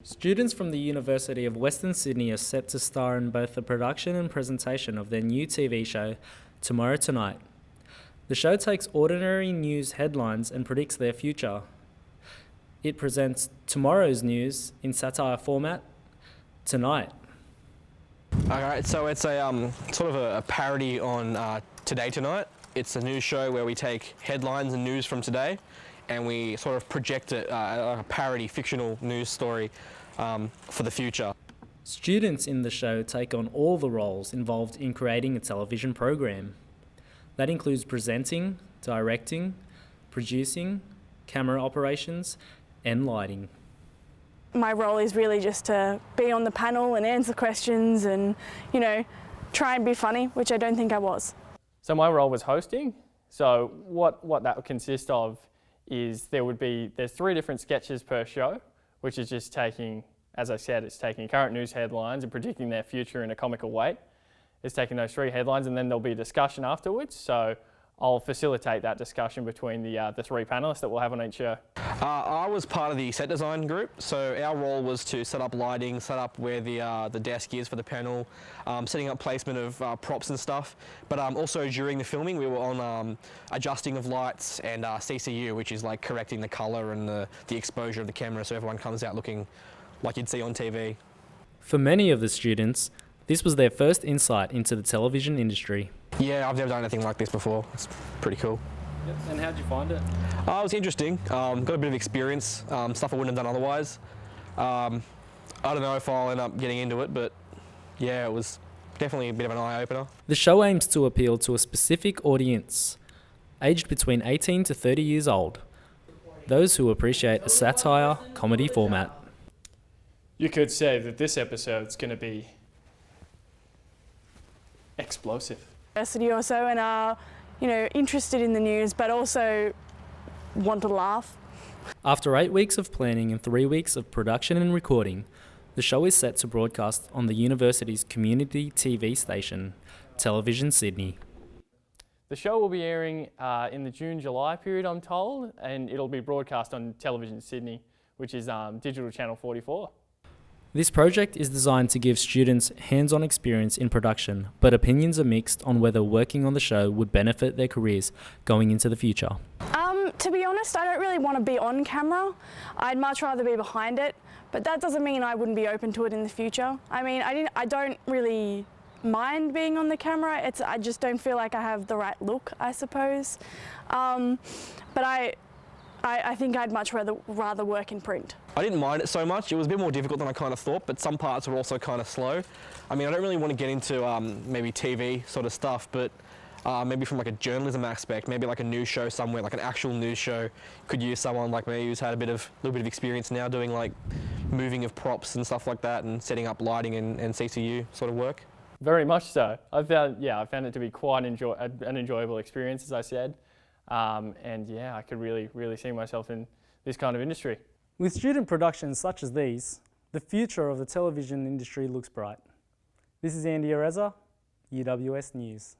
Students from the University of Western Sydney are set to star in both the production and presentation of their new TV show, Tomorrow Tonight. The show takes ordinary news headlines and predicts their future. It presents tomorrow's news in satire format, tonight. Alright, so it's a sort of a parody on Today Tonight. It's a news show where we take headlines and news from today and we sort of project it, a parody fictional news story for the future. Students in the show take on all the roles involved in creating a television program. That includes presenting, directing, producing, camera operations, and lighting. My role is really just to be on the panel and answer questions and, try and be funny, which I don't think I was. So my role was hosting. So what that would consist of is there's 3 different sketches per show, which is just taking, as I said, it's taking current news headlines and predicting their future in a comical way. It's taking those 3 headlines and then there'll be a discussion afterwards. So I'll facilitate that discussion between the 3 panellists that we'll have on each show. I was part of the set design group, so our role was to set up lighting, set up where the desk is for the panel, setting up placement of props and stuff. But also during the filming we were on adjusting of lights and CCU, which is like correcting the colour and the exposure of the camera so everyone comes out looking like you'd see on TV. For many of the students, this was their first insight into the television industry. Yeah, I've never done anything like this before. It's pretty cool. Yep. And how'd you find it? It was interesting. Got a bit of experience, stuff I wouldn't have done otherwise. I don't know if I'll end up getting into it, but yeah, it was definitely a bit of an eye-opener. The show aims to appeal to a specific audience, aged between 18 to 30 years old. Those who appreciate a satire, comedy format. You could say that this episode's going to be explosive. University or so and are, interested in the news but also want to laugh. After 8 weeks of planning and 3 weeks of production and recording, the show is set to broadcast on the university's community TV station, Television Sydney. The show will be airing in the June-July period, I'm told, and it'll be broadcast on Television Sydney, which is Digital Channel 44. This project is designed to give students hands-on experience in production, but opinions are mixed on whether working on the show would benefit their careers going into the future. To be honest, I don't really want to be on camera. I'd much rather be behind it, but that doesn't mean I wouldn't be open to it in the future. I mean, I don't really mind being on the camera. I just don't feel like I have the right look, I suppose. But I think I'd much rather work in print. I didn't mind it so much. It was a bit more difficult than I kind of thought, but some parts were also kind of slow. I mean, I don't really want to get into maybe TV sort of stuff, but maybe from like a journalism aspect, maybe like a news show somewhere, like an actual news show, could use someone like me who's had a little bit of experience now doing like moving of props and stuff like that and setting up lighting and CCU sort of work. Very much so. I found it to be quite an enjoyable experience, as I said. And yeah, I could really see myself in this kind of industry. With student productions such as these, the future of the television industry looks bright. This is Arreza, UWS News.